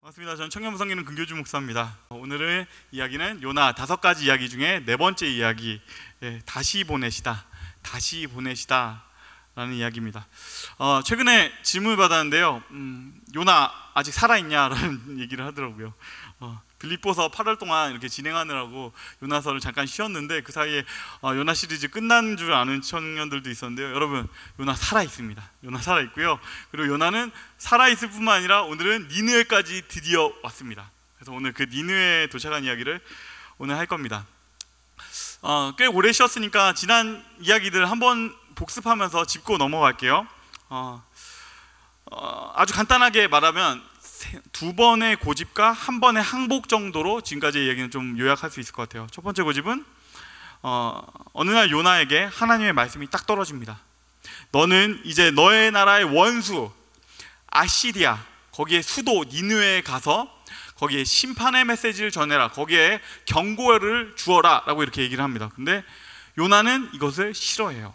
반갑습니다. 저는 청년부성기는 근교주 목사입니다. 오늘의 이야기는 요나 5가지 이야기 중에 4번째 이야기, 다시 보내시다, 다시 보내시다 라는 이야기입니다. 최근에 질문을 받았는데요, 요나 아직 살아있냐라는 얘기를 하더라고요. 빌립보서 8월 동안 이렇게 진행하느라고 요나서를 잠깐 쉬었는데 그 사이에 요나 시리즈 끝난 줄 아는 청년들도 있었는데요. 여러분, 요나 살아있습니다. 요나 살아있고요. 그리고 요나는 살아있을 뿐만 아니라 오늘은 니느웨까지 드디어 왔습니다. 그래서 오늘 그 니느웨에 도착한 이야기를 오늘 할 겁니다. 꽤 오래 쉬었으니까 지난 이야기들 한번 복습하면서 짚고 넘어갈게요. 아주 간단하게 말하면 2번의 고집과 1번의 항복 정도로 지금까지의 얘기는 좀 요약할 수 있을 것 같아요. 첫 번째 고집은 어느 날 요나에게 하나님의 말씀이 딱 떨어집니다. 너는 이제 너의 나라의 원수 아시리아, 거기에 수도 니느웨에 가서 거기에 심판의 메시지를 전해라, 거기에 경고를 주어라 라고 이렇게 얘기를 합니다. 근데 요나는 이것을 싫어해요.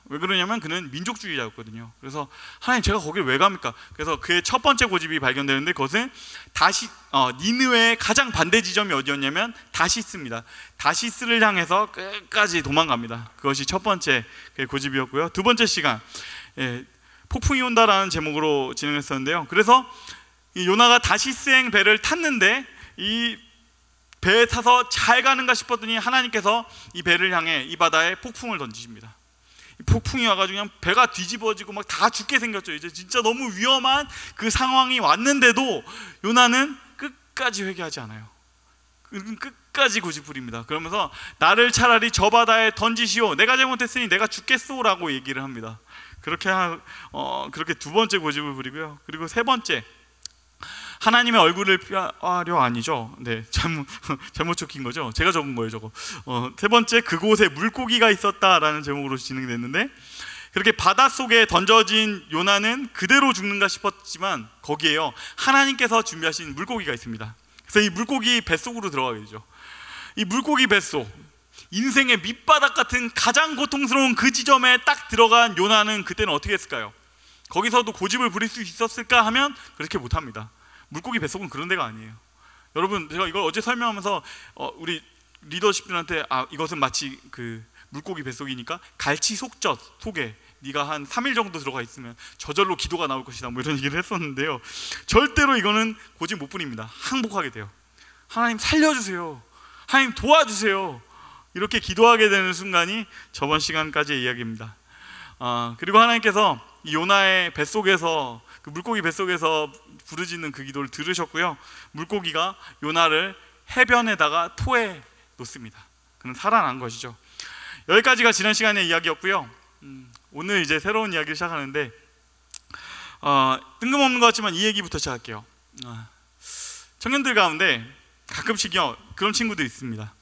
왜 그러냐면 그는 민족주의자였거든요. 그래서 하나님, 제가 거기를 왜 갑니까? 그래서 그의 첫 번째 고집이 발견되는데 그것은 다시 니느웨의 가장 반대 지점이 어디였냐면 다시스입니다. 다시스를 향해서 끝까지 도망갑니다. 그것이 첫 번째 그의 고집이었고요. 두 번째 시간, 폭풍이 온다라는 제목으로 진행했었는데요. 그래서 이 요나가 다시스행 배를 탔는데 이 배에 타서 잘 가는가 싶었더니 하나님께서 이 배를 향해 이 바다에 폭풍을 던지십니다. 폭풍이 와가지고 그냥 배가 뒤집어지고 막 다 죽게 생겼죠. 이제 진짜 너무 위험한 그 상황이 왔는데도 요나는 끝까지 회개하지 않아요. 끝까지 고집부립니다. 그러면서 나를 차라리 저 바다에 던지시오, 내가 잘못했으니 내가 죽겠소 라고 얘기를 합니다. 그렇게 두 번째 고집을 부리고요. 그리고 세 번째, 하나님의 얼굴을 피하려 아니죠. 네, 잘못 적힌 거죠. 제가 적은 거예요, 저거. 세 번째, 그곳에 물고기가 있었다라는 제목으로 진행됐는데, 그렇게 바닷속에 던져진 요나는 그대로 죽는가 싶었지만 거기에요, 하나님께서 준비하신 물고기가 있습니다. 그래서 이 물고기 뱃속으로 들어가게 되죠. 이 물고기 뱃속, 인생의 밑바닥 같은 가장 고통스러운 그 지점에 딱 들어간 요나는 그때는 어떻게 했을까요? 거기서도 고집을 부릴 수 있었을까 하면 그렇게 못합니다. 물고기 뱃속은 그런 데가 아니에요. 여러분, 제가 이걸 어제 설명하면서 우리 리더십들한테 이것은 마치 그 물고기 뱃속이니까 갈치 속젓 속에 네가 한 3일 정도 들어가 있으면 저절로 기도가 나올 것이다, 뭐 이런 얘기를 했었는데요. 절대로 이거는 고집 못 부립니다. 항복하게 돼요. 하나님 살려주세요, 하나님 도와주세요, 이렇게 기도하게 되는 순간이 저번 시간까지의 이야기입니다. 그리고 하나님께서 이 요나의 뱃속에서, 그 물고기 뱃속에서 부르짖는 그 기도를 들으셨고요. 물고기가 요나를 해변에다가 토해 놓습니다. 그는 살아난 것이죠. 여기까지가 지난 시간의 이야기였고요. 오늘 이제 새로운 이야기를 시작하는데 뜬금없는 것 같지만 이 얘기부터 시작할게요. 청년들 가운데 가끔씩요 그런 친구들이 있습니다.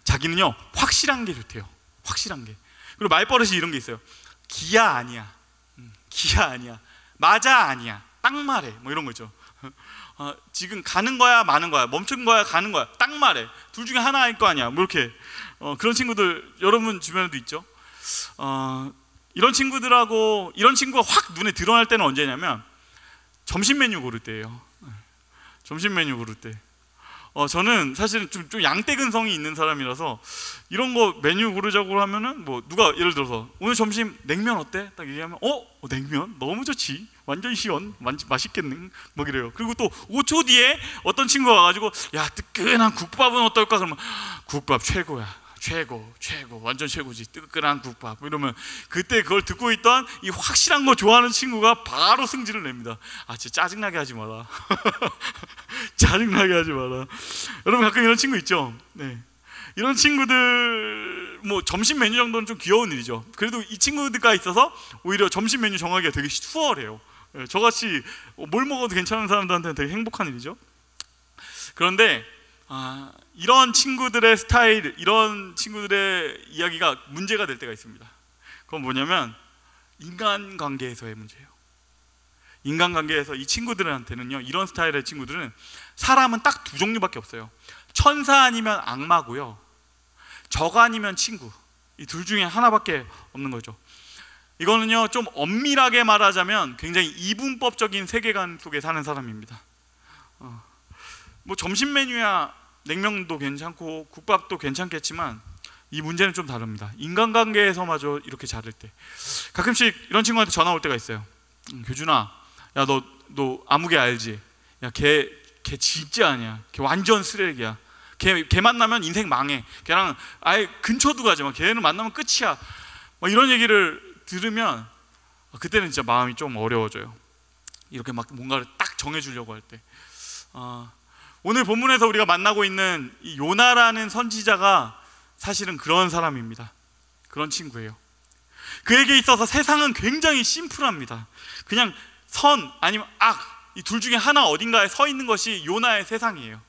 자기는요 확실한 게 좋대요. 확실한 게. 그리고 말버릇이 이런 게 있어요. 기야 아니야, 기야 아니야, 맞아 아니야, 딱 말해, 뭐 이런 거죠. 지금 가는 거야 마는 거야, 멈춘 거야 가는 거야, 딱 말해, 둘 중에 하나일 거 아니야, 뭐 이렇게 그런 친구들 여러분 주변에도 있죠. 이런 친구가 확 눈에 드러날 때는 언제냐면 점심 메뉴 고를 때예요. 점심 메뉴 고를 때. 저는 사실은 좀 양떼근성이 있는 사람이라서 이런 거 메뉴 고르자고 하면은, 뭐 누가 예를 들어서 오늘 점심 냉면 어때? 딱 얘기하면 냉면? 너무 좋지, 완전 시원, 맛있겠네, 뭐 이래요. 그리고 또 5초 뒤에 어떤 친구가 와가지고 야 뜨끈한 국밥은 어떨까? 그러면 국밥 최고야, 최고 완전 최고지, 뜨끈한 국밥, 이러면 그때 그걸 듣고 있던 이 확실한 거 좋아하는 친구가 바로 승질을 냅니다. 진짜 짜증나게 하지 마라. 짜증나게 하지 마라. 여러분 가끔 이런 친구 있죠. 네. 이런 친구들 뭐 점심 메뉴 정도는 좀 귀여운 일이죠. 그래도 이 친구들과 있어서 오히려 점심 메뉴 정하기가 되게 수월해요. 저같이 뭘 먹어도 괜찮은 사람들한테는 되게 행복한 일이죠. 그런데 이런 친구들의 스타일, 이런 친구들의 이야기가 문제가 될 때가 있습니다. 그건 뭐냐면 인간관계에서의 문제예요. 인간관계에서 이 친구들한테는요, 이런 스타일의 친구들은 사람은 딱 2종류밖에 없어요. 천사 아니면 악마고요, 적 아니면 친구. 이 둘 중에 하나밖에 없는 거죠. 이거는요 좀 엄밀하게 말하자면 굉장히 이분법적인 세계관 속에 사는 사람입니다. 뭐 점심 메뉴야 냉면도 괜찮고 국밥도 괜찮겠지만 이 문제는 좀 다릅니다. 인간관계에서마저 이렇게 자를 때 가끔씩 이런 친구한테 전화 올 때가 있어요. 교준아, 야 너 아무개 알지? 야 걔 진짜 아니야. 걔 완전 쓰레기야. 걔 만나면 인생 망해. 걔랑 아예 근처도 가지 마. 걔는 만나면 끝이야. 뭐 이런 얘기를 들으면 그때는 진짜 마음이 좀 어려워져요. 이렇게 막 뭔가를 딱 정해주려고 할 때. 오늘 본문에서 우리가 만나고 있는 이 요나라는 선지자가 사실은 그런 사람입니다. 그런 친구예요. 그에게 있어서 세상은 굉장히 심플합니다. 그냥 선 아니면 악, 이 둘 중에 하나 어딘가에 서 있는 것이 요나의 세상이에요.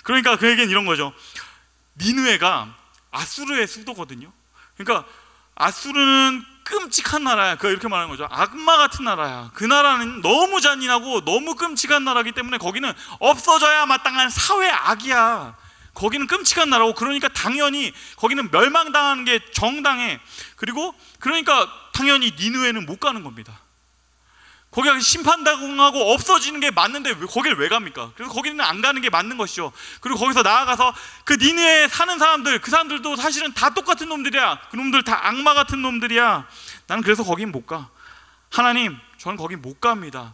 그러니까 그에겐 이런 거죠. 니느웨가 아수르의 수도거든요. 그러니까 아수르는 끔찍한 나라야. 이렇게 말하는 거죠. 악마 같은 나라야. 그 나라는 너무 잔인하고 너무 끔찍한 나라이기 때문에 거기는 없어져야 마땅한 사회 악이야. 거기는 끔찍한 나라고, 그러니까 당연히 거기는 멸망당하는 게 정당해. 그리고 그러니까 당연히 니느웨는 못 가는 겁니다. 거기가 심판당하고 없어지는 게 맞는데 거기를 왜 갑니까? 그래서 거기는 안 가는 게 맞는 것이죠. 그리고 거기서 나아가서 그 니느웨에 사는 사람들, 그 사람들도 사실은 다 똑같은 놈들이야. 그 놈들 다 악마 같은 놈들이야. 나는 그래서 거긴 못 가. 하나님, 저는 거긴 못 갑니다.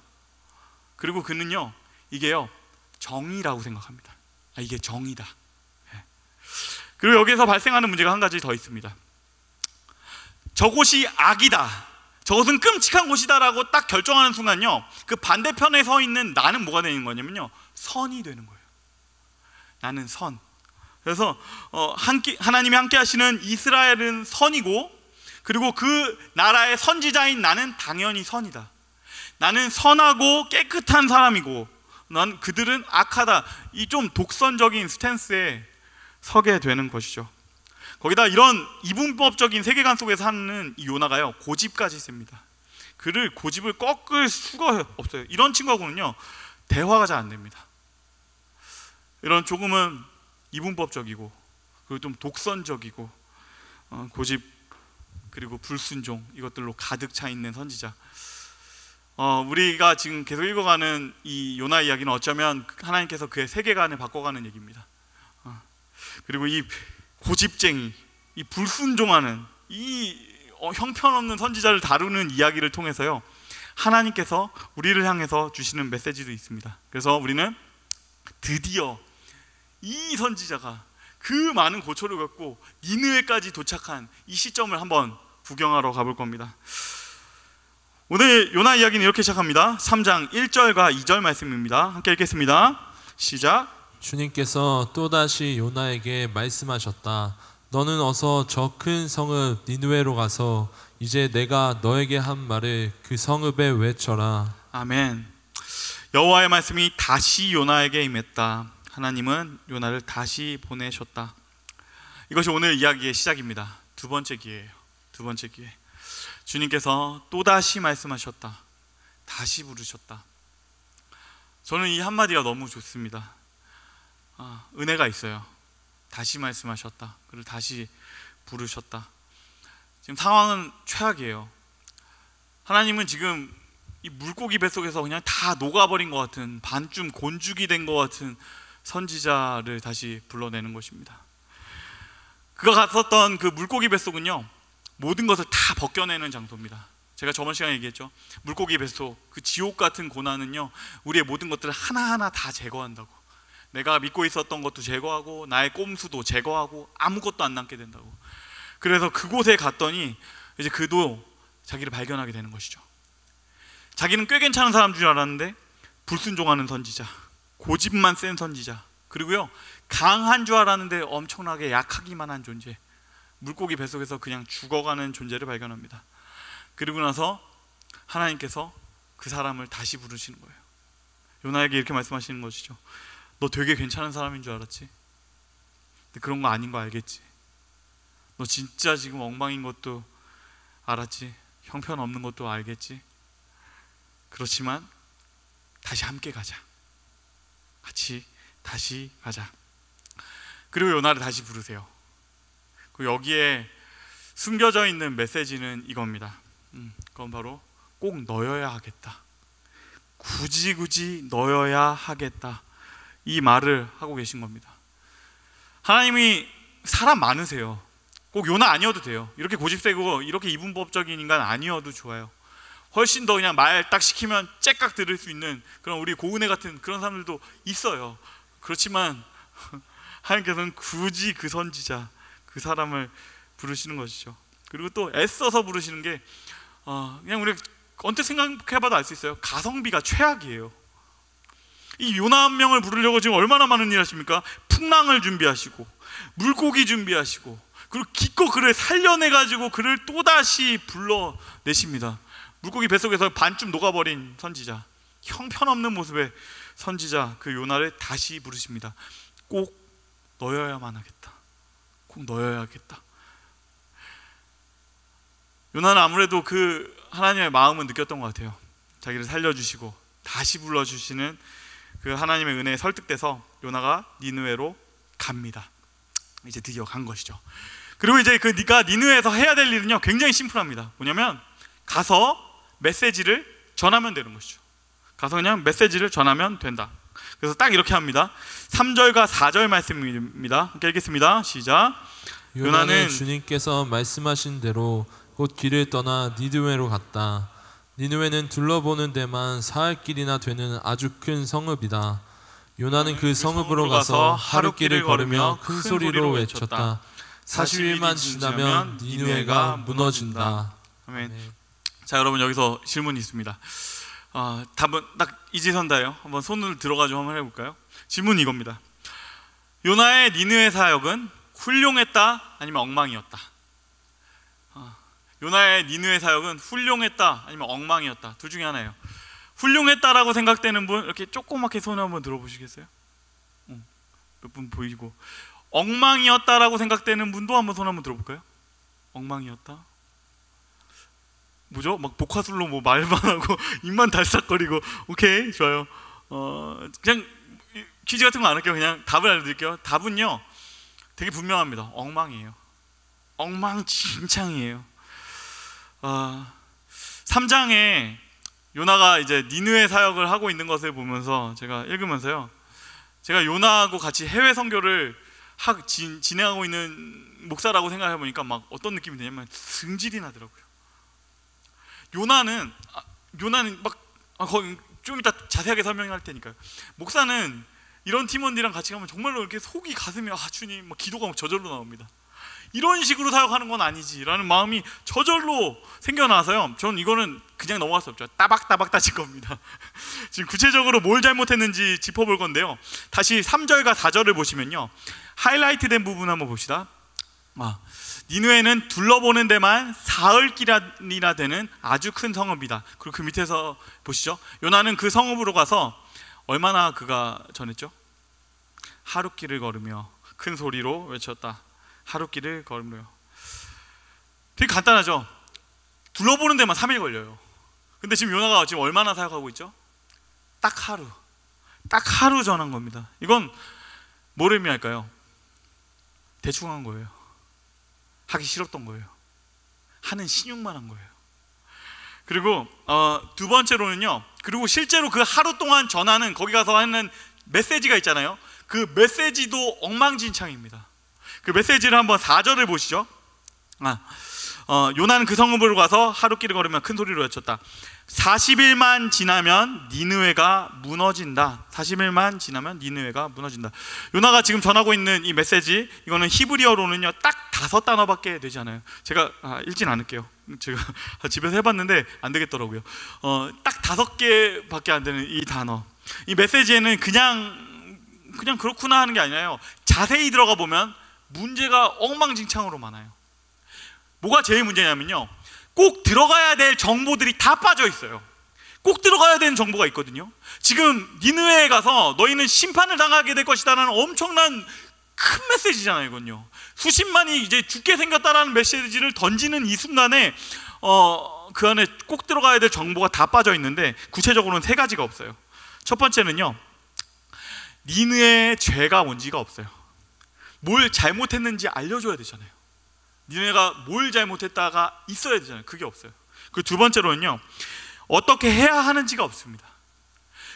그리고 그는요, 이게요 정의라고 생각합니다. 이게 정의다. 그리고 여기서 발생하는 문제가 한 가지 더 있습니다. 저곳이 악이다, 저것은 끔찍한 곳이다라고 딱 결정하는 순간요, 그 반대편에 서 있는 나는 뭐가 되는 거냐면요, 선이 되는 거예요. 나는 선. 그래서 하나님이 함께 하시는 이스라엘은 선이고, 그리고 그 나라의 선지자인 나는 당연히 선이다. 나는 선하고 깨끗한 사람이고 난 그들은 악하다. 이 좀 독선적인 스탠스에 서게 되는 것이죠. 거기다 이런 이분법적인 세계관 속에서 하는 이 요나가요, 고집까지 셉니다. 그를 고집을 꺾을 수가 없어요. 이런 친구하고는요 대화가 잘 안 됩니다. 이런 조금은 이분법적이고 그리고 좀 독선적이고 고집 그리고 불순종, 이것들로 가득 차 있는 선지자. 우리가 지금 계속 읽어가는 이 요나 이야기는 어쩌면 하나님께서 그의 세계관을 바꿔가는 얘기입니다. 그리고 이 고집쟁이, 이 불순종하는 이 형편없는 선지자를 다루는 이야기를 통해서요, 하나님께서 우리를 향해서 주시는 메시지도 있습니다. 그래서 우리는 드디어 이 선지자가 그 많은 고초를 겪고 니느웨까지 도착한 이 시점을 한번 구경하러 가볼 겁니다. 오늘 요나 이야기는 이렇게 시작합니다. 3장 1절과 2절 말씀입니다. 함께 읽겠습니다. 시작. 주님께서 또다시 요나에게 말씀하셨다. 너는 어서 저 큰 성읍 니느웨로 가서 이제 내가 너에게 한 말을 그 성읍에 외쳐라. 아멘. 여호와의 말씀이 다시 요나에게 임했다. 하나님은 요나를 다시 보내셨다. 이것이 오늘 이야기의 시작입니다. 두 번째 기회예요. 두 번째 기회. 주님께서 또다시 말씀하셨다. 다시 부르셨다. 저는 이 한마디가 너무 좋습니다. 은혜가 있어요. 다시 말씀하셨다. 그리고 다시 부르셨다. 지금 상황은 최악이에요. 하나님은 지금 이 물고기 뱃속에서 그냥 다 녹아버린 것 같은, 반쯤 곤죽이 된 것 같은 선지자를 다시 불러내는 것입니다. 그가 갔었던 그 물고기 뱃속은요, 모든 것을 다 벗겨내는 장소입니다. 제가 저번 시간에 얘기했죠. 물고기 뱃속, 그 지옥 같은 고난은요, 우리의 모든 것들을 하나하나 다 제거한다고. 내가 믿고 있었던 것도 제거하고 나의 꼼수도 제거하고 아무것도 안 남게 된다고. 그래서 그곳에 갔더니 이제 그도 자기를 발견하게 되는 것이죠. 자기는 꽤 괜찮은 사람 줄 알았는데 불순종하는 선지자, 고집만 센 선지자, 그리고요 강한 줄 알았는데 엄청나게 약하기만 한 존재, 물고기 뱃속에서 그냥 죽어가는 존재를 발견합니다. 그리고 나서 하나님께서 그 사람을 다시 부르시는 거예요. 요나에게 이렇게 말씀하시는 것이죠. 너 되게 괜찮은 사람인 줄 알았지? 근데 그런 거 아닌 거 알겠지? 너 진짜 지금 엉망인 것도 알았지? 형편없는 것도 알겠지? 그렇지만 다시 함께 가자. 같이 다시 가자. 그리고 요나를 다시 부르세요. 여기에 숨겨져 있는 메시지는 이겁니다. 그건 바로 꼭 너여야 하겠다. 굳이 너여야 하겠다. 이 말을 하고 계신 겁니다. 하나님이 사람 많으세요. 꼭 요나 아니어도 돼요. 이렇게 고집세고 이렇게 이분법적인 인간 아니어도 좋아요. 훨씬 더 그냥 말 딱 시키면 째깍 들을 수 있는 그런 우리 고은혜 같은 그런 사람들도 있어요. 그렇지만 하나님께서는 굳이 그 선지자, 그 사람을 부르시는 것이죠. 그리고 또 애써서 부르시는 게 그냥 우리 언뜻 생각해봐도 알 수 있어요. 가성비가 최악이에요. 이 요나 한 명을 부르려고 지금 얼마나 많은 일 하십니까? 풍랑을 준비하시고 물고기 준비하시고 그리고 기껏 그를 살려내가지고 그를 또다시 불러내십니다. 물고기 뱃속에서 반쯤 녹아버린 선지자, 형편없는 모습의 선지자 그 요나를 다시 부르십니다. 꼭 넣어야만 하겠다. 꼭 넣어야겠다. 요나는 아무래도 그 하나님의 마음은 느꼈던 것 같아요. 자기를 살려주시고 다시 불러주시는 그 하나님의 은혜에 설득돼서 요나가 니느웨로 갑니다. 이제 드디어 간 것이죠. 그리고 이제 그 네가 니느웨에서 해야 될 일은요 굉장히 심플합니다. 뭐냐면 가서 메시지를 전하면 되는 것이죠. 가서 그냥 메시지를 전하면 된다. 그래서 딱 이렇게 합니다. 3절과 4절 말씀입니다. 함께 읽겠습니다. 시작. 요나는 주님께서 말씀하신 대로 곧 길을 떠나 니느웨로 갔다. 니느웨는 둘러보는 데만 사흘 길이나 되는 아주 큰 성읍이다. 요나는 그 성읍으로 가서 하룻길을 걸으며 큰 소리로 외쳤다. 40일만 지나면 니느웨가 무너진다. 아멘. 자, 여러분 여기서 질문이 있습니다. 답은 딱 이지선다예요. 한번 손을 들어가지고 한번 해볼까요? 질문이 이겁니다. 요나의 니느웨 사역은 훌륭했다 아니면 엉망이었다? 요나의 니느웨 사역은 훌륭했다 아니면 엉망이었다? 둘 중에 하나예요. 훌륭했다라고 생각되는 분 이렇게 조그맣게 손을 한번 들어보시겠어요? 몇 분 보이고. 엉망이었다라고 생각되는 분도 한번 손 한번 들어볼까요? 엉망이었다? 뭐죠? 막 복화술로 뭐 말만 하고 입만 달싹거리고. 오케이, 좋아요. 그냥 퀴즈 같은 거 안 할게요. 그냥 답을 알려드릴게요. 답은요 되게 분명합니다. 엉망이에요. 엉망진창이에요. 3장에 요나가 이제 니느웨 사역을 하고 있는 것을 보면서 제가 읽으면서요, 제가 요나하고 같이 해외 선교를 진행하고 있는 목사라고 생각해 보니까 막 어떤 느낌이 드냐면 승질이 나더라고요. 요나는 막 거기 좀 이따 자세하게 설명할 테니까요. 목사는 이런 팀원들이랑 같이 가면 정말로 이렇게 속이 가슴이 주님 막 기도가 막 저절로 나옵니다. 이런 식으로 사역하는 건 아니지라는 마음이 저절로 생겨나서요. 저는 이거는 그냥 넘어갈 수 없죠. 따박따박 따질 겁니다. 지금 구체적으로 뭘 잘못했는지 짚어볼 건데요. 다시 3절과 4절을 보시면요, 하이라이트된 부분 한번 봅시다. 니느웨는 둘러보는 데만 사흘길이나 되는 아주 큰 성읍이다. 그리고 그 밑에서 보시죠. 요나는 그 성읍으로 가서 얼마나 그가 전했죠? 하룻길을 걸으며 큰 소리로 외쳤다. 하룻길을 걸으며. 되게 간단하죠. 둘러보는 데만 3일 걸려요. 근데 지금 요나가 지금 얼마나 사역하고 있죠? 딱 하루 전한 겁니다. 이건 뭘 의미할까요? 대충 한 거예요. 하기 싫었던 거예요. 하는 신용만 한 거예요. 그리고 두 번째로는요, 그리고 실제로 그 하루 동안 전하는, 거기 가서 하는 메시지가 있잖아요. 그 메시지도 엉망진창입니다. 그 메시지를 한번 4절을 보시죠. 요나는 그 성읍으로 가서 하룻길을 걸으며 큰 소리로 외쳤다. 40일만 지나면 니느웨가 무너진다. 40일만 지나면 니느웨가 무너진다. 요나가 지금 전하고 있는 이 메시지, 이거는 히브리어로는요 딱 5단어밖에 되지 않아요. 제가 읽진 않을게요. 제가 집에서 해봤는데 안 되겠더라고요. 딱 5개밖에 안 되는 이 단어. 이 메시지에는 그냥 그렇구나 하는 게 아니라요, 자세히 들어가 보면 문제가 엉망진창으로 많아요. 뭐가 제일 문제냐면요, 꼭 들어가야 될 정보들이 다 빠져 있어요. 꼭 들어가야 되는 정보가 있거든요. 지금 니느웨에 가서 너희는 심판을 당하게 될 것이다라는 엄청난 큰 메시지잖아요. 이건요, 수십만이 이제 죽게 생겼다라는 메시지를 던지는 이 순간에 그 안에 꼭 들어가야 될 정보가 다 빠져 있는데, 구체적으로는 3가지가 없어요. 첫 번째는요, 니느웨의 죄가 뭔지가 없어요. 뭘 잘못했는지 알려줘야 되잖아요. 니네가 뭘 잘못했다가 있어야 되잖아요. 그게 없어요. 그 두 번째로는요, 어떻게 해야 하는지가 없습니다.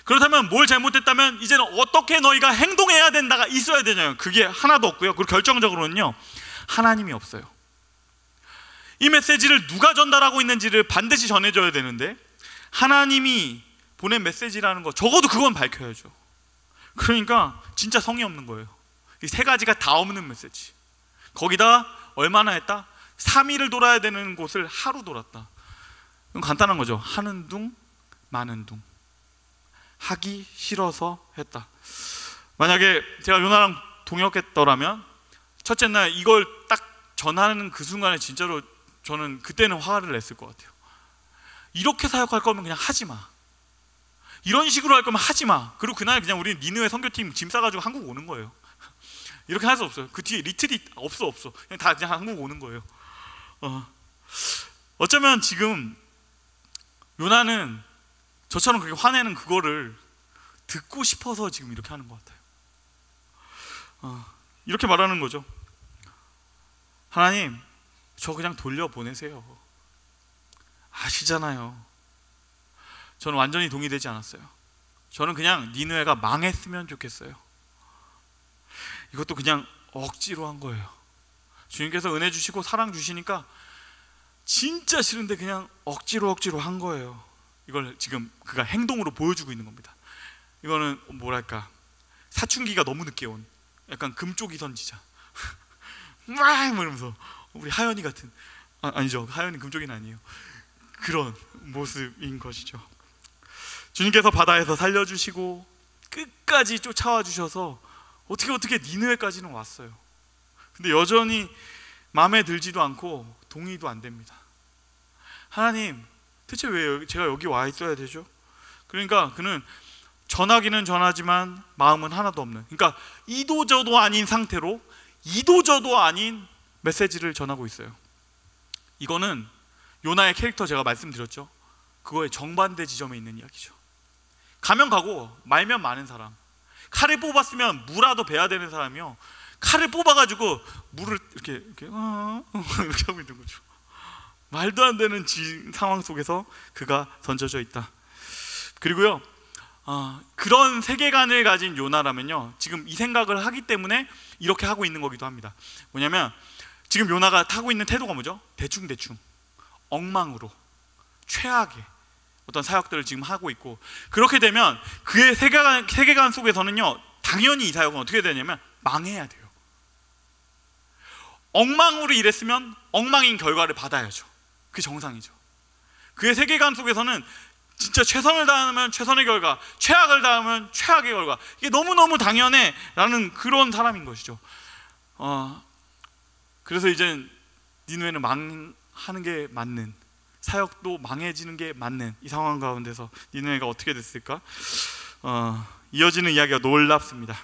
그렇다면 뭘 잘못했다면 이제는 어떻게 너희가 행동해야 된다가 있어야 되냐요. 그게 하나도 없고요. 그리고 결정적으로는요, 하나님이 없어요. 이 메시지를 누가 전달하고 있는지를 반드시 전해줘야 되는데 하나님이 보낸 메시지라는 거 적어도 그건 밝혀야죠. 그러니까 진짜 성의 없는 거예요. 이 세 가지가 다 없는 메시지. 거기다 얼마나 했다? 3일을 돌아야 되는 곳을 하루 돌았다. 이건 간단한 거죠. 하는 둥 마는 둥. 하기 싫어서 했다. 만약에 제가 요나랑 동역했더라면 첫째 날 이걸 딱 전하는 그 순간에 진짜로 저는 그때는 화를 냈을 것 같아요. 이렇게 사역할 거면 그냥 하지 마. 이런 식으로 할 거면 하지 마. 그리고 그날 그냥 우리 니느웨 선교팀 짐 싸가지고 한국 오는 거예요. 이렇게 할 수 없어요. 그 뒤에 리트릿 없어. 그냥 다 그냥 한국 오는 거예요. 어쩌면 지금 요나는 저처럼 그렇게 화내는 그거를 듣고 싶어서 지금 이렇게 하는 것 같아요. 이렇게 말하는 거죠. 하나님, 저 그냥 돌려보내세요. 아시잖아요. 저는 완전히 동의되지 않았어요. 저는 그냥 니느웨가 망했으면 좋겠어요. 이것도 그냥 억지로 한 거예요. 주님께서 은혜 주시고 사랑 주시니까 진짜 싫은데 그냥 억지로 한 거예요. 이걸 지금 그가 행동으로 보여주고 있는 겁니다. 이거는 뭐랄까, 사춘기가 너무 늦게 온 약간 금쪽이 선지자 막 이러면서 우리 하연이 같은, 아니죠, 하연이 금쪽이는 아니에요. 그런 모습인 것이죠. 주님께서 바다에서 살려주시고 끝까지 쫓아와 주셔서 어떻게 니느웨까지는 왔어요. 근데 여전히 마음에 들지도 않고 동의도 안 됩니다. 하나님, 대체 왜 제가 여기 와 있어야 되죠? 그러니까 그는 전하기는 전하지만 마음은 하나도 없는, 그러니까 이도저도 아닌 상태로 이도저도 아닌 메시지를 전하고 있어요. 이거는 요나의 캐릭터 제가 말씀드렸죠. 그거의 정반대 지점에 있는 이야기죠. 가면 가고 말면 많은 사람, 칼을 뽑았으면 무라도 베야 되는 사람이요, 칼을 뽑아가지고 물을 이렇게 이렇게 하고 있는 거죠. 말도 안 되는 상황 속에서 그가 던져져 있다. 그리고요, 그런 세계관을 가진 요나라면요, 지금 이 생각을 하기 때문에 이렇게 하고 있는 거기도 합니다. 뭐냐면 지금 요나가 타고 있는 태도가 뭐죠? 대충 엉망으로 최악의 어떤 사역들을 지금 하고 있고, 그렇게 되면 그의 세계관 속에서는요, 당연히 이 사역은 어떻게 되냐면 망해야 돼요. 엉망으로 일했으면 엉망인 결과를 받아야죠. 그게 정상이죠. 그의 세계관 속에서는 진짜 최선을 다하면 최선의 결과, 최악을 다하면 최악의 결과, 이게 너무너무 당연해 라는 그런 사람인 것이죠. 그래서 이제 니느웨는 망하는 게 맞는, 사역도 망해지는 게 맞는 이 상황 가운데서 니느웨가 어떻게 됐을까? 이어지는 이야기가 놀랍습니다.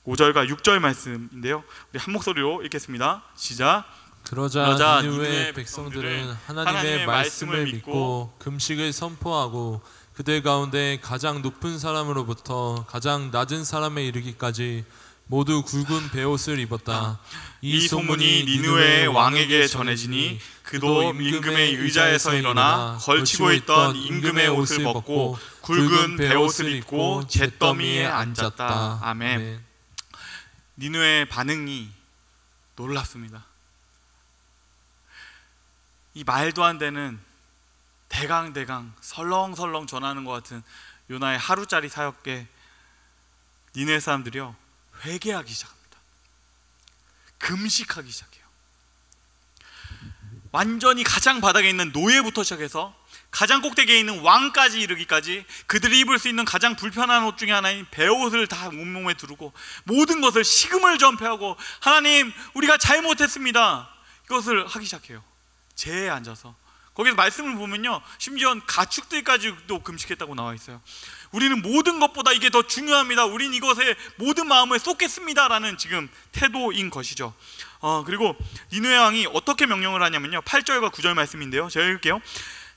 5절과 6절 말씀인데요, 우리 한 목소리로 읽겠습니다. 시작. 그러자 니느웨 백성들은 하나님의 말씀을 믿고 금식을 선포하고 그들 가운데 가장 높은 사람으로부터 가장 낮은 사람에 이르기까지 모두 굵은 베옷을 입었다. 이 소문이 니느웨 왕에게 전해지니 그도 임금의 의자에서 일어나 걸치고 있던 임금의 옷을 벗고 굵은 베옷을 입고 잿더미에 앉았다. 아멘. 니느웨의 반응이 놀랍습니다. 이 말도 안 되는 대강 설렁설렁 전하는 것 같은 요나의 하루짜리 사역에 니느웨 사람들이요, 회개하기 시작합니다. 금식하기 시작해요. 완전히 가장 바닥에 있는 노예부터 시작해서 가장 꼭대기에 있는 왕까지 이르기까지 그들이 입을 수 있는 가장 불편한 옷 중에 하나인 베옷을 다 온몸에 두르고 모든 것을 식음을 전폐하고, 하나님, 우리가 잘못했습니다, 이것을 하기 시작해요. 재에 앉아서. 거기서 말씀을 보면요, 심지어 가축들까지도 금식했다고 나와 있어요. 우리는 모든 것보다 이게 더 중요합니다, 우린 이것에 모든 마음을 쏟겠습니다 라는 지금 태도인 것이죠. 그리고 니느웨 왕이 어떻게 명령을 하냐면요, 8절과 9절 말씀인데요, 제가 읽을게요.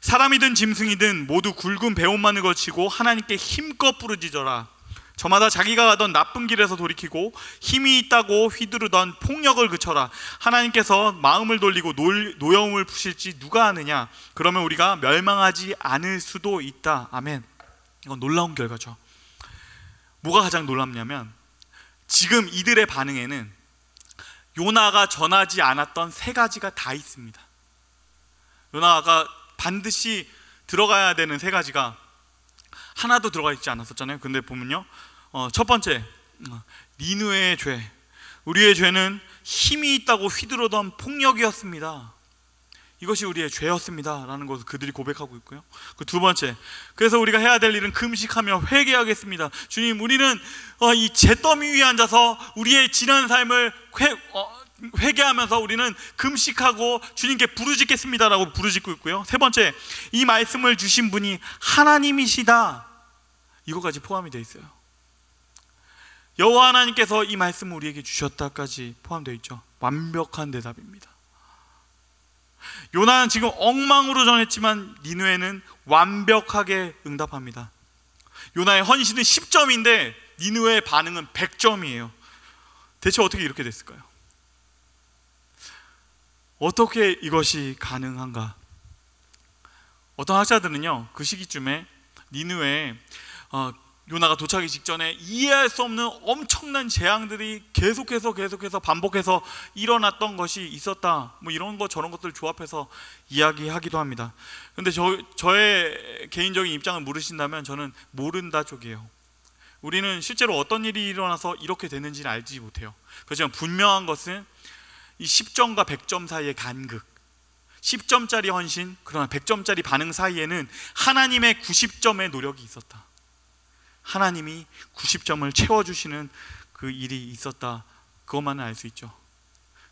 사람이든 짐승이든 모두 굵은 베옷만을 걸치고 하나님께 힘껏 부르짖어라. 저마다 자기가 가던 나쁜 길에서 돌이키고 힘이 있다고 휘두르던 폭력을 그쳐라. 하나님께서 마음을 돌리고 노여움을 푸실지 누가 아느냐. 그러면 우리가 멸망하지 않을 수도 있다. 아멘. 이건 놀라운 결과죠. 뭐가 가장 놀랍냐면 지금 이들의 반응에는 요나가 전하지 않았던 세 가지가 다 있습니다. 요나가 반드시 들어가야 되는 세 가지가 하나도 들어가 있지 않았었잖아요. 근데 보면요, 첫 번째, 니느웨의 죄. 우리의 죄는 힘이 있다고 휘두르던 폭력이었습니다. 이것이 우리의 죄였습니다 라는 것을 그들이 고백하고 있고요. 그 두 번째, 그래서 우리가 해야 될 일은 금식하며 회개하겠습니다. 주님, 우리는 이 잿더미 위에 앉아서 우리의 지난 삶을 회개하면서 우리는 금식하고 주님께 부르짖겠습니다 라고 부르짖고 있고요. 세 번째, 이 말씀을 주신 분이 하나님이시다, 이거까지 포함이 되어 있어요. 여호와 하나님께서 이 말씀을 우리에게 주셨다까지 포함되어 있죠. 완벽한 대답입니다. 요나는 지금 엉망으로 전했지만 니느웨는 완벽하게 응답합니다. 요나의 헌신은 10점인데 니느웨의 반응은 100점이에요. 대체 어떻게 이렇게 됐을까요? 어떻게 이것이 가능한가? 어떤 학자들은요, 그 시기쯤에 니느웨에 요나가 도착하기 직전에 이해할 수 없는 엄청난 재앙들이 계속해서 반복해서 일어났던 것이 있었다, 뭐 이런 거 저런 것들 조합해서 이야기하기도 합니다. 근데 저의 개인적인 입장을 물으신다면 저는 모른다 쪽이에요. 우리는 실제로 어떤 일이 일어나서 이렇게 되는지는 알지 못해요. 그렇지만 분명한 것은 이 10점과 100점 사이의 간극, 10점짜리 헌신 그러나 100점짜리 반응 사이에는 하나님의 90점의 노력이 있었다. 하나님이 90점을 채워주시는 그 일이 있었다, 그것만은 알 수 있죠.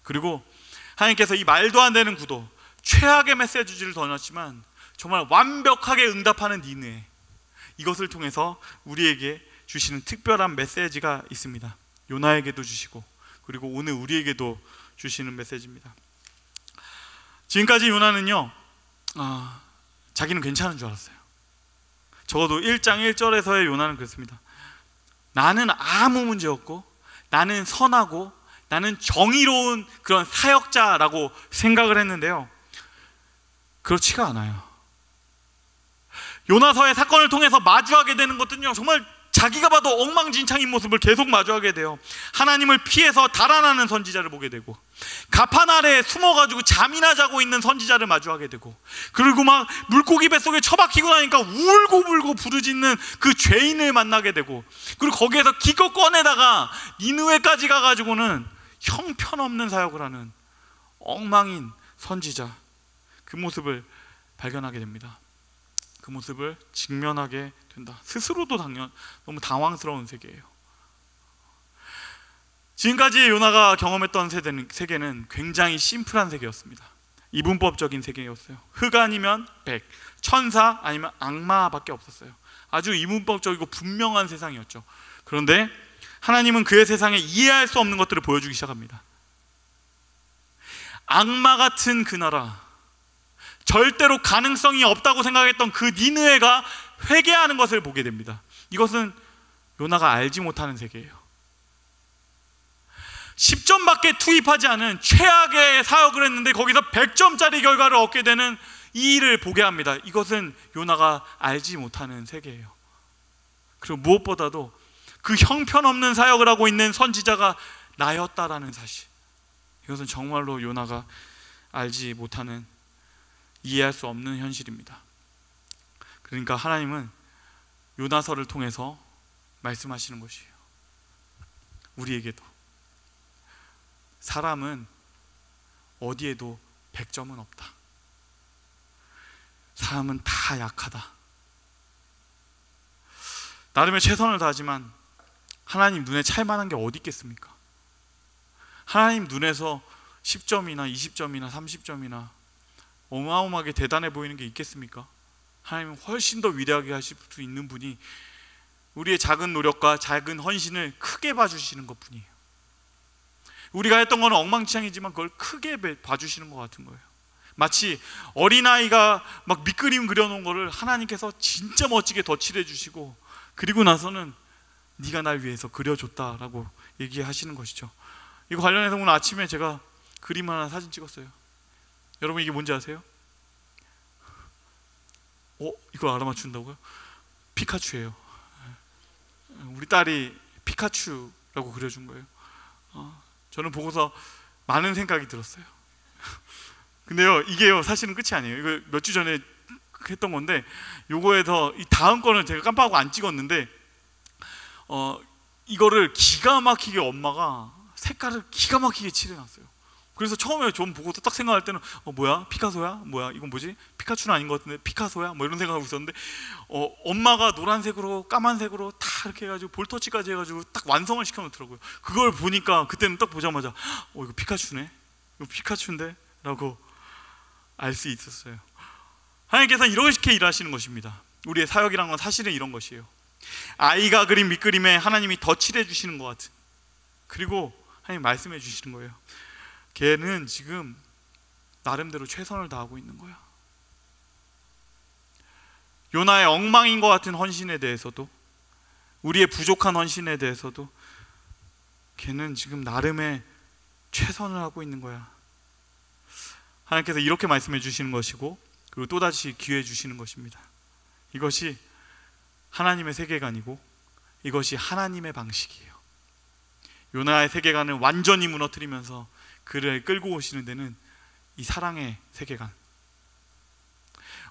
그리고 하나님께서 이 말도 안 되는 구도, 최악의 메시지를 던졌지만 정말 완벽하게 응답하는 니느웨, 이것을 통해서 우리에게 주시는 특별한 메시지가 있습니다. 요나에게도 주시고 그리고 오늘 우리에게도 주시는 메시지입니다. 지금까지 요나는요, 자기는 괜찮은 줄 알았어요. 적어도 1장 1절에서의 요나는 그렇습니다. 나는 아무 문제 없고 나는 선하고 나는 정의로운 그런 사역자라고 생각을 했는데요, 그렇지가 않아요. 요나서의 사건을 통해서 마주하게 되는 것들은요, 정말 자기가 봐도 엉망진창인 모습을 계속 마주하게 돼요. 하나님을 피해서 달아나는 선지자를 보게 되고, 가판 아래에 숨어가지고 잠이나 자고 있는 선지자를 마주하게 되고, 그리고 막 물고기 뱃속에 처박히고 나니까 울고불고 부르짖는 그 죄인을 만나게 되고, 그리고 거기에서 기껏 꺼내다가 니느웨까지 가가지고는 형편없는 사역을 하는 엉망인 선지자, 그 모습을 발견하게 됩니다. 그 모습을 직면하게 된다. 스스로도 너무 당황스러운 세계예요. 지금까지 요나가 경험했던 세계는 굉장히 심플한 세계였습니다. 이분법적인 세계였어요. 흑 아니면 백, 천사 아니면 악마밖에 없었어요. 아주 이분법적이고 분명한 세상이었죠. 그런데 하나님은 그의 세상에 이해할 수 없는 것들을 보여주기 시작합니다. 악마 같은 그 나라, 절대로 가능성이 없다고 생각했던 그 니느웨가 회개하는 것을 보게 됩니다. 이것은 요나가 알지 못하는 세계예요. 10점밖에 투입하지 않은 최악의 사역을 했는데 거기서 100점짜리 결과를 얻게 되는 이 일을 보게 합니다. 이것은 요나가 알지 못하는 세계예요. 그리고 무엇보다도 그 형편없는 사역을 하고 있는 선지자가 나였다라는 사실, 이것은 정말로 요나가 알지 못하는, 이해할 수 없는 현실입니다. 그러니까 하나님은 요나서를 통해서 말씀하시는 것이에요. 우리에게도 사람은 어디에도 100점은 없다. 사람은 다 약하다. 나름의 최선을 다하지만 하나님 눈에 찰만한 게 어디 있겠습니까? 하나님 눈에서 10점이나 20점이나 30점이나 어마어마하게 대단해 보이는 게 있겠습니까? 하나님은 훨씬 더 위대하게 하실 수 있는 분이 우리의 작은 노력과 작은 헌신을 크게 봐주시는 것 뿐이에요. 우리가 했던 거는 엉망진창이지만 그걸 크게 봐주시는 것 같은 거예요. 마치 어린아이가 막 밑그림 그려놓은 거를 하나님께서 진짜 멋지게 덧칠해 주시고, 그리고 나서는 네가 날 위해서 그려줬다라고 얘기하시는 것이죠. 이거 관련해서 오늘 아침에 제가 그림 하나 사진 찍었어요. 여러분 이게 뭔지 아세요? 이걸 알아맞춘다고요? 피카츄예요. 우리 딸이 피카츄라고 그려준 거예요. 저는 보고서 많은 생각이 들었어요. 근데요, 이게요 사실은 끝이 아니에요. 이거 몇 주 전에 했던 건데, 요거에서 이 다음 거는 제가 깜빡하고 안 찍었는데, 이거를 기가 막히게 엄마가 색깔을 기가 막히게 칠해놨어요. 그래서 처음에 좀 보고서 딱 생각할 때는 뭐야? 피카소야? 뭐야? 이건 뭐지? 피카츄는 아닌 것 같은데 피카소야? 뭐 이런 생각하고 있었는데, 엄마가 노란색으로 까만색으로 다 이렇게 해가지고 볼터치까지 해가지고 딱 완성을 시켜놓더라고요. 그걸 보니까 그때는 딱 보자마자 이거 피카츄네? 이거 피카츄인데? 라고 알 수 있었어요. 하나님께서는 이렇게 일하시는 것입니다. 우리의 사역이란 건 사실은 이런 것이에요. 아이가 그린 밑그림에 하나님이 덧칠해 주시는 것 같은, 그리고 하나님 말씀해 주시는 거예요. 걔는 지금 나름대로 최선을 다하고 있는 거야. 요나의 엉망인 것 같은 헌신에 대해서도, 우리의 부족한 헌신에 대해서도 걔는 지금 나름의 최선을 하고 있는 거야. 하나님께서 이렇게 말씀해 주시는 것이고, 그리고 또다시 기회 주시는 것입니다. 이것이 하나님의 세계관이고, 이것이 하나님의 방식이에요. 요나의 세계관을 완전히 무너뜨리면서 그를 끌고 오시는 데는 이 사랑의 세계관,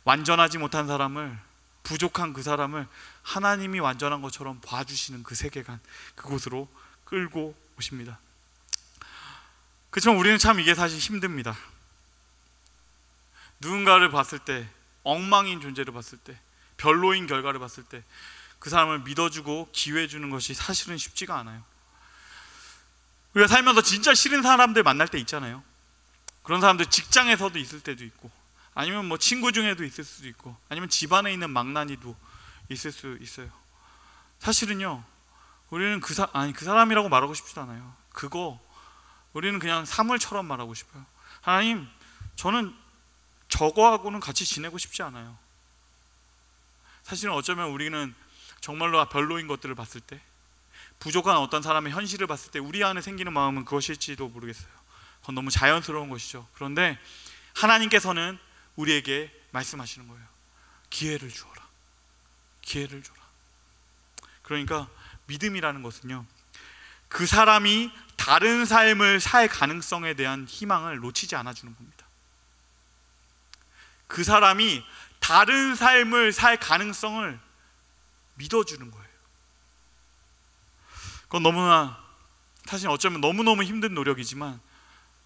완전하지 못한 사람을, 부족한 그 사람을 하나님이 완전한 것처럼 봐주시는 그 세계관, 그곳으로 끌고 오십니다. 그렇지만 우리는 참 이게 사실 힘듭니다. 누군가를 봤을 때, 엉망인 존재를 봤을 때, 별로인 결과를 봤을 때 그 사람을 믿어주고 기회 주는 것이 사실은 쉽지가 않아요. 우리가 살면서 진짜 싫은 사람들 만날 때 있잖아요. 그런 사람들 직장에서도 있을 때도 있고, 아니면 뭐 친구 중에도 있을 수도 있고, 아니면 집안에 있는 망나니도 있을 수 있어요. 사실은요, 우리는 그 사람이라고 말하고 싶지도 않아요. 우리는 그냥 사물처럼 말하고 싶어요. 하나님, 저는 저거하고는 같이 지내고 싶지 않아요. 사실은 어쩌면 우리는 정말로 별로인 것들을 봤을 때, 부족한 어떤 사람의 현실을 봤을 때 우리 안에 생기는 마음은 그것일지도 모르겠어요. 그건 너무 자연스러운 것이죠. 그런데 하나님께서는 우리에게 말씀하시는 거예요. 기회를 주어라. 기회를 줘라. 그러니까 믿음이라는 것은요, 그 사람이 다른 삶을 살 가능성에 대한 희망을 놓치지 않아주는 겁니다. 그 사람이 다른 삶을 살 가능성을 믿어주는 거예요. 그건 너무나, 사실 어쩌면 너무너무 힘든 노력이지만,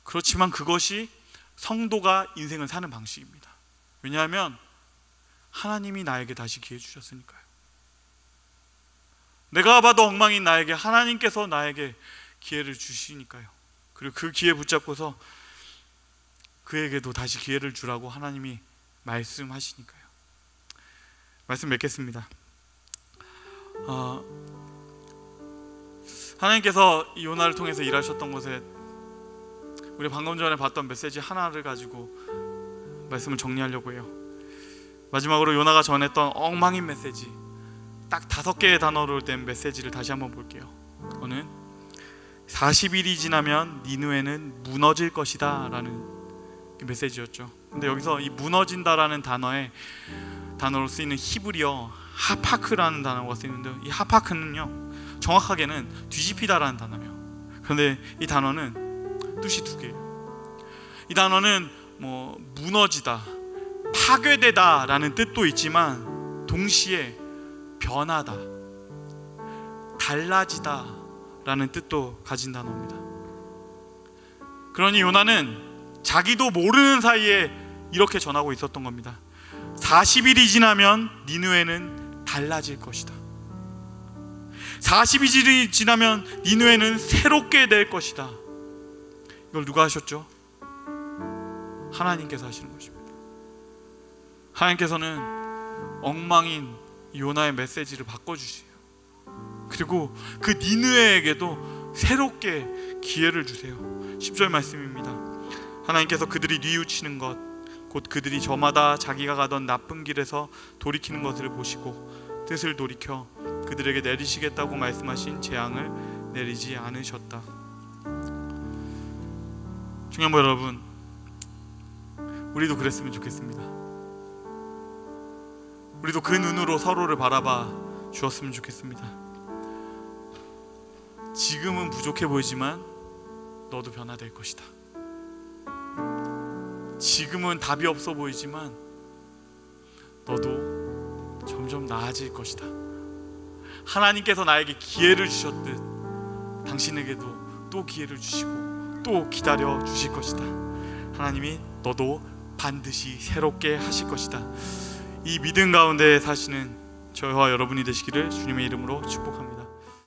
그렇지만 그것이 성도가 인생을 사는 방식입니다. 왜냐하면 하나님이 나에게 다시 기회 주셨으니까요. 내가 봐도 엉망인 나에게 하나님께서 나에게 기회를 주시니까요. 그리고 그 기회 붙잡고서 그에게도 다시 기회를 주라고 하나님이 말씀하시니까요. 말씀 맺겠습니다. 하나님께서 이 요나를 통해서 일하셨던 것에, 우리 방금 전에 봤던 메시지 하나를 가지고 말씀을 정리하려고 해요. 마지막으로 요나가 전했던 엉망인 메시지, 딱 5개의 단어로 된 메시지를 다시 한번 볼게요. 그거는 40일이 지나면 니느웨는 무너질 것이다 라는 메시지였죠. 근데 여기서 이 무너진다라는 단어로 쓰이는 히브리어 하파크라는 단어가 쓰이는데, 이 하파크는요, 정확하게는 뒤집히다라는 단어예요. 그런데 이 단어는 뜻이 2개예요. 이 단어는 무너지다, 파괴되다 라는 뜻도 있지만, 동시에 변하다, 달라지다 라는 뜻도 가진 단어입니다. 그러니 요나는 자기도 모르는 사이에 이렇게 전하고 있었던 겁니다. 40일이 지나면 니느웨는 달라질 것이다. 40일이 지나면 니느웨는 새롭게 될 것이다. 이걸 누가 하셨죠? 하나님께서 하시는 것입니다. 하나님께서는 엉망인 요나의 메시지를 바꿔주세요. 그리고 그 니느웨에게도 새롭게 기회를 주세요. 10절 말씀입니다. 하나님께서 그들이 뉘우치는 것, 곧 그들이 저마다 자기가 가던 나쁜 길에서 돌이키는 것을 보시고 뜻을 돌이켜 그들에게 내리시겠다고 말씀하신 재앙을 내리지 않으셨다. 중요한 여러분, 우리도 그랬으면 좋겠습니다. 우리도 그 눈으로 서로를 바라봐 주었으면 좋겠습니다. 지금은 부족해 보이지만 너도 변화될 것이다. 지금은 답이 없어 보이지만 너도 점점 나아질 것이다. 하나님께서 나에게 기회를 주셨듯 당신에게도 또 기회를 주시고 또 기다려 주실 것이다. 하나님이 너도 반드시 새롭게 하실 것이다. 이 믿음 가운데 사시는 저와 여러분이 되시기를 주님의 이름으로 축복합니다.